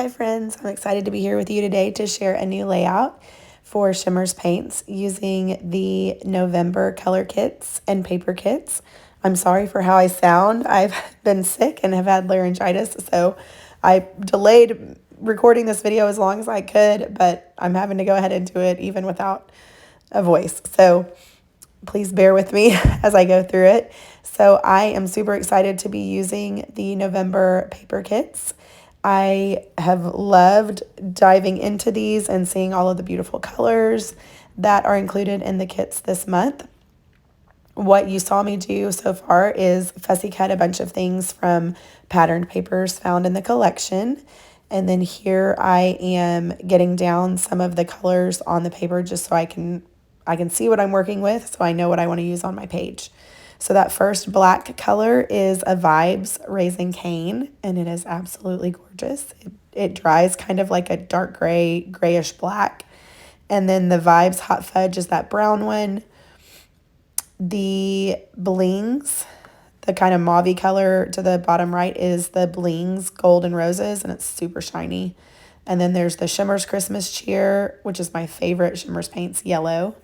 Hi friends, I'm excited to be here with you today to share a new layout for Shimmerz paints using the November color kits and paper kits. I'm sorry for how I sound. I've been sick and have had laryngitis, so I delayed recording this video as long as I could, but I'm having to go ahead and do it even without a voice. So please bear with me as I go through it. So I am super excited to be using the November paper kits. I have loved diving into these and seeing all of the beautiful colors that are included in the kits this month. What you saw me do so far is fussy cut a bunch of things from patterned papers found in the collection. And then here I am getting down some of the colors on the paper just so I can see what I'm working with, so I know what I want to use on my page. So that first black color is a Vibes Raising Cane, and it is absolutely gorgeous. It dries kind of like a dark gray, grayish black. And then the Vibes Hot Fudge is that brown one. The Blings, the kind of mauve color to the bottom right, is the Blings Golden Roses, and it's super shiny. And then there's the Shimmerz Christmas Cheer, which is my favorite Shimmerz paints, yellow.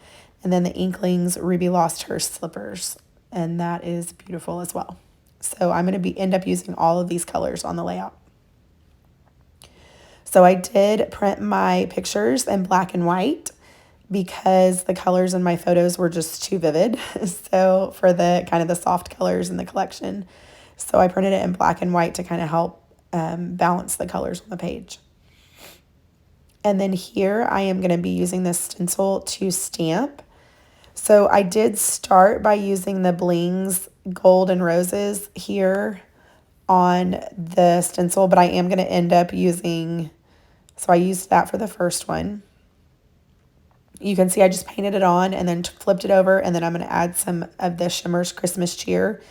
And then the Inklings Ruby Lost Her Slippers, and that is beautiful as well. So I'm going to end up using all of these colors on the layout. So I did print my pictures in black and white because the colors in my photos were just too vivid. So for the kind of the soft colors in the collection. So I printed it in black and white to kind of help balance the colors on the page. And then here I am going to be using this stencil to stamp. So I did start by using the Blings Gold and Roses here on the stencil, but I am going to end up using, so I used that for the first one. You can see I just painted it on and then flipped it over, and then I'm going to add some of the Shimmerz Christmas Cheer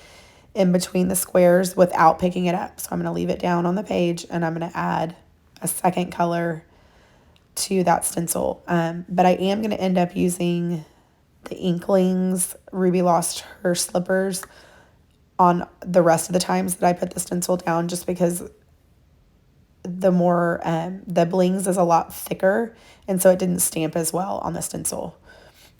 in between the squares without picking it up. So I'm going to leave it down on the page, and I'm going to add a second color to that stencil. But I am going to end up using the Inklings Ruby Lost Her Slippers on the rest of the times that I put the stencil down, just because the more the Blings is a lot thicker, and so it didn't stamp as well on the stencil.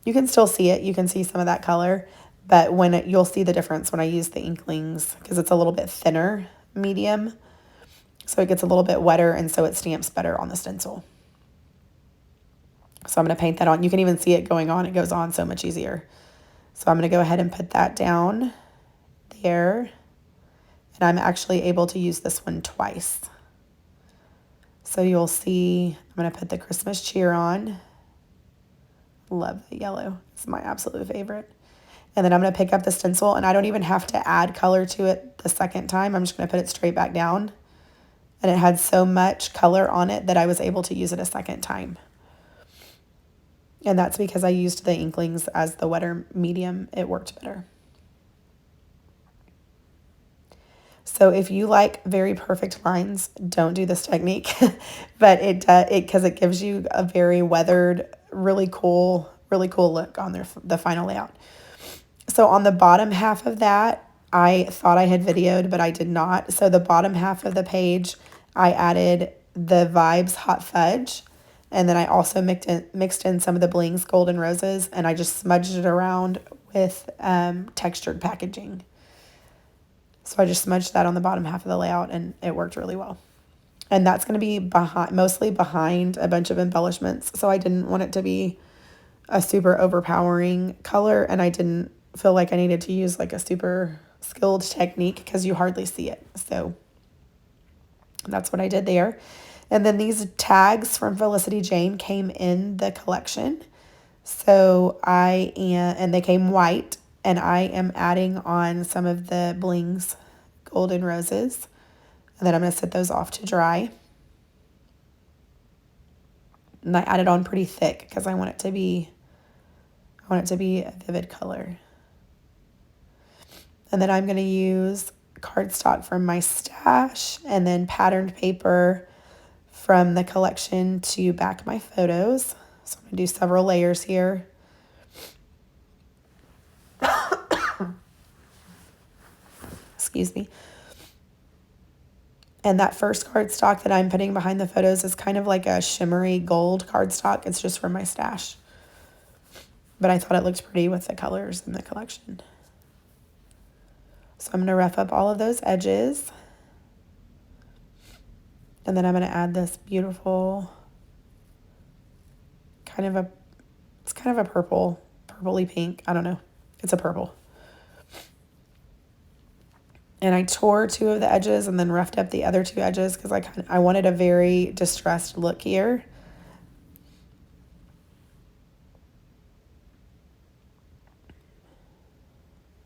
You can still see it. You can see some of that color, but you'll see the difference when I use the Inklings, because it's a little bit thinner medium, so it gets a little bit wetter, and so it stamps better on the stencil. So I'm going to paint that on. You can even see it going on. It goes on so much easier. So I'm going to go ahead and put that down there. And I'm actually able to use this one twice. So you'll see I'm going to put the Christmas Cheer on. Love the yellow. It's my absolute favorite. And then I'm going to pick up the stencil, and I don't even have to add color to it the second time. I'm just going to put it straight back down. And it had so much color on it that I was able to use it a second time. And that's because I used the Inklings as the wetter medium. It worked better. So if you like very perfect lines, don't do this technique. But because it gives you a very weathered, really cool look on the final layout. So on the bottom half of that, I thought I had videoed, but I did not. So the bottom half of the page, I added the Vibes Hot Fudge. And then I also mixed in some of the Blings Golden Roses, and I just smudged it around with textured packaging. So I just smudged that on the bottom half of the layout, and it worked really well. And that's going to be mostly behind a bunch of embellishments. So I didn't want it to be a super overpowering color, and I didn't feel like I needed to use like a super skilled technique because you hardly see it. So that's what I did there. And then these tags from Felicity Jane came in the collection. So and they came white, and I am adding on some of the Blings Golden Roses. And then I'm going to set those off to dry. And I added on pretty thick because I want it to be a vivid color. And then I'm going to use cardstock from my stash, and then patterned paper from the collection to back my photos. So I'm going to do several layers here. Excuse me. And that first cardstock that I'm putting behind the photos is kind of like a shimmery gold cardstock. It's just from my stash. But I thought it looked pretty with the colors in the collection. So I'm going to rough up all of those edges. And then I'm going to add this beautiful it's kind of a purpley pink. I don't know. It's a purple. And I tore two of the edges and then roughed up the other two edges because I wanted a very distressed look here.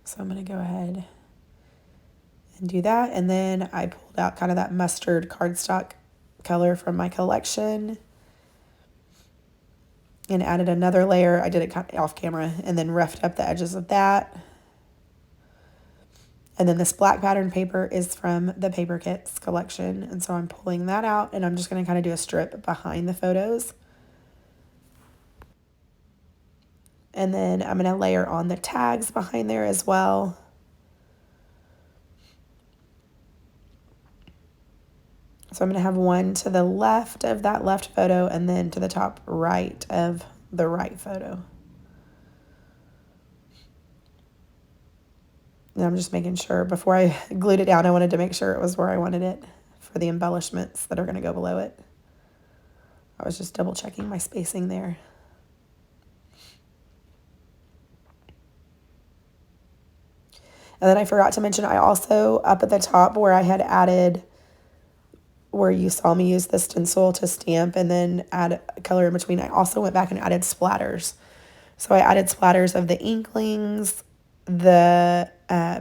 So I'm going to go ahead and do that. And then I pulled out kind of that mustard cardstock color from my collection and added another layer. I did it kind of off camera and then roughed up the edges of that. And then this black pattern paper is from the Paper Kitz collection. And so I'm pulling that out and I'm just going to kind of do a strip behind the photos. And then I'm going to layer on the tags behind there as well. So I'm going to have one to the left of that left photo and then to the top right of the right photo. And I'm just making sure before I glued it down, I wanted to make sure it was where I wanted it for the embellishments that are going to go below it. I was just double checking my spacing there. And then I forgot to mention, I also, up at the top where I had added, where you saw me use the stencil to stamp and then add color in between, I also went back and added splatters. So I added splatters of the inklings, the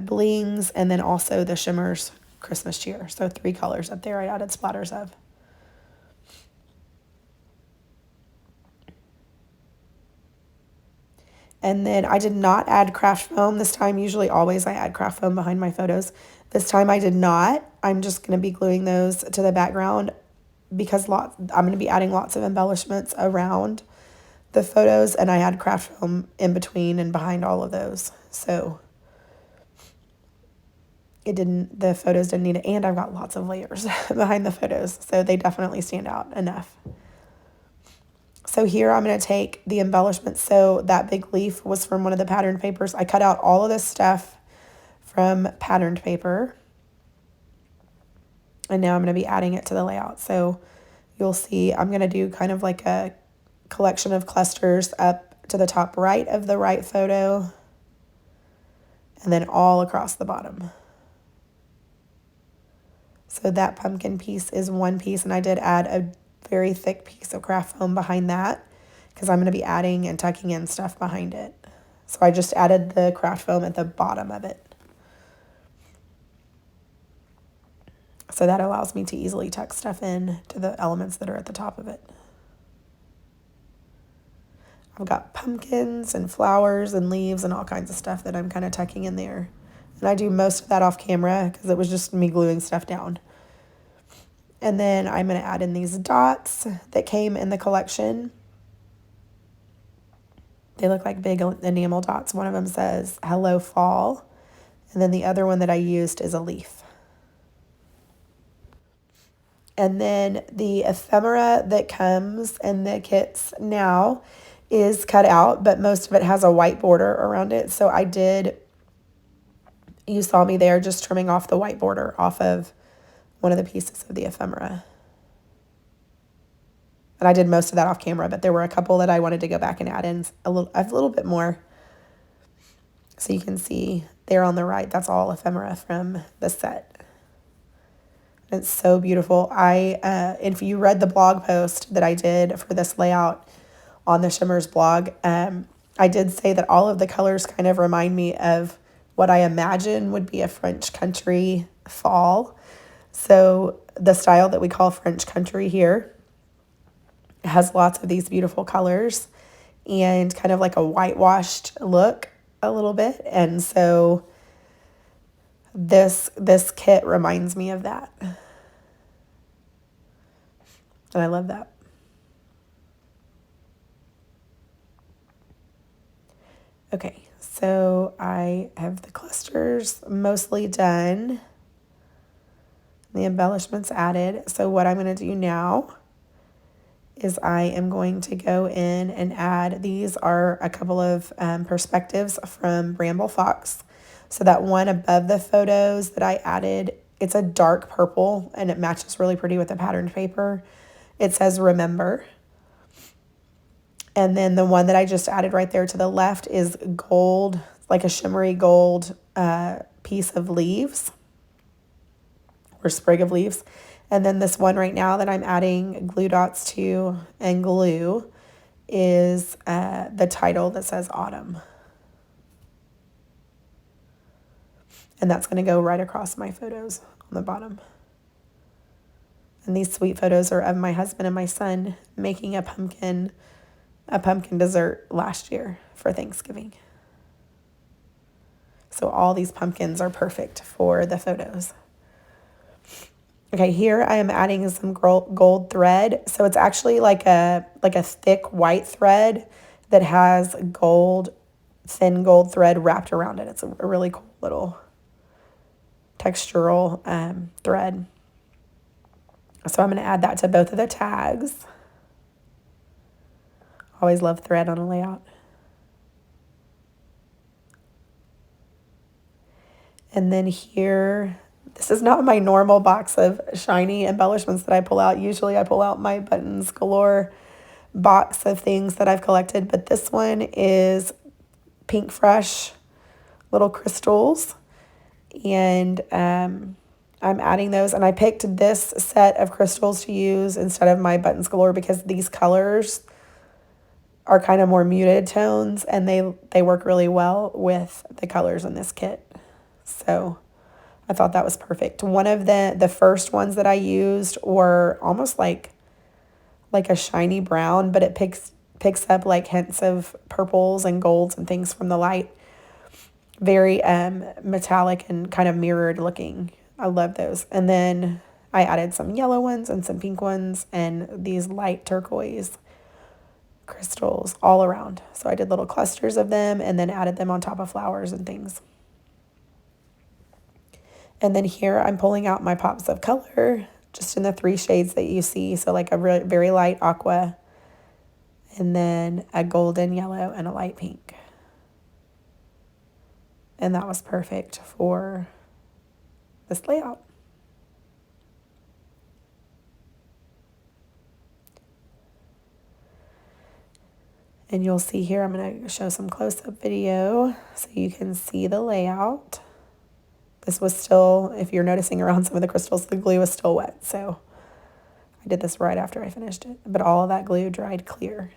blings, and then also the Shimmerz Christmas cheer. So 3 colors up there I added splatters of. And then I did not add craft foam this time. Usually always I add craft foam behind my photos. This time I did not. I'm just going to be gluing those to the background because I'm going to be adding lots of embellishments around the photos, and I had craft foam in between and behind all of those. So the photos didn't need it, and I've got lots of layers behind the photos, so they definitely stand out enough. So here I'm going to take the embellishments. So that big leaf was from one of the patterned papers. I cut out all of this stuff from patterned paper. And now I'm going to be adding it to the layout. So you'll see I'm going to do kind of like a collection of clusters up to the top right of the right photo. And then all across the bottom. So that pumpkin piece is one piece. And I did add a very thick piece of craft foam behind that because I'm going to be adding and tucking in stuff behind it. So I just added the craft foam at the bottom of it. So that allows me to easily tuck stuff in to the elements that are at the top of it. I've got pumpkins and flowers and leaves and all kinds of stuff that I'm kind of tucking in there. And I do most of that off camera because it was just me gluing stuff down. And then I'm going to add in these dots that came in the collection. They look like big enamel dots. One of them says, "Hello, Fall." And then the other one that I used is a leaf. And then the ephemera that comes in the kits now is cut out, but most of it has a white border around it. So you saw me there just trimming off the white border off of one of the pieces of the ephemera. And I did most of that off camera, but there were a couple that I wanted to go back and add in a little bit more. So you can see there on the right, that's all ephemera from the set. And it's so beautiful. If you read the blog post that I did for this layout on the Shimmerz blog, I did say that all of the colors kind of remind me of what I imagine would be a French country fall. So the style that we call French country here has lots of these beautiful colors and kind of like a whitewashed look a little bit. And so this kit reminds me of that. And I love that. Okay, so I have the clusters mostly done. the embellishments added. So what I'm going to do now is I am going to go in and add, these are a couple of perspectives from Bramble Fox. So that one above the photos that I added, it's a dark purple and it matches really pretty with the patterned paper. It says remember. And then the one that I just added right there to the left is gold, like a shimmery gold piece of leaves or sprig of leaves. And then this one right now that I'm adding glue dots to and glue is the title that says autumn. And that's going to go right across my photos on the bottom. And these sweet photos are of my husband and my son making a pumpkin dessert last year for Thanksgiving. So all these pumpkins are perfect for the photos. Okay, here I am adding some gold thread. So it's actually like a thick white thread that has thin gold thread wrapped around it. It's a really cool little textural thread. So I'm going to add that to both of the tags. Always love thread on a layout. And then here, this is not my normal box of shiny embellishments that I pull out. Usually I pull out my Buttons Galore box of things that I've collected, but this one is Pink Fresh little crystals. And I'm adding those, and I picked this set of crystals to use instead of my Buttons Galore because these colors are kind of more muted tones, and they work really well with the colors in this kit. So I thought that was perfect. One of the first ones that I used were almost like a shiny brown, but it picks up like hints of purples and golds and things from the light. Very metallic and kind of mirrored looking. I love those. And then I added some yellow ones and some pink ones and these light turquoise crystals all around. So I did little clusters of them and then added them on top of flowers and things. And then here I'm pulling out my pops of color just in the 3 shades that you see. So like a very light aqua and then a golden yellow and a light pink. And that was perfect for this layout. And you'll see here, I'm going to show some close-up video so you can see the layout. This was still, if you're noticing around some of the crystals, the glue was still wet. So I did this right after I finished it. But all of that glue dried clear.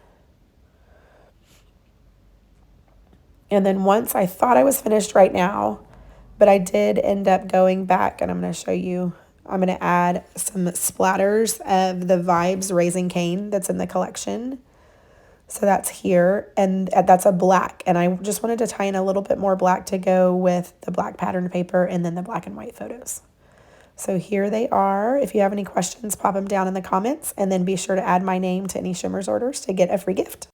And then once I thought I was finished right now, but I did end up going back, and I'm going to show you. I'm going to add some splatters of the Vibes Raising Cane that's in the collection. So that's here, and that's a black, and I just wanted to tie in a little bit more black to go with the black patterned paper and then the black and white photos. So here they are. If you have any questions, pop them down in the comments, and then be sure to add my name to any Shimmerz orders to get a free gift.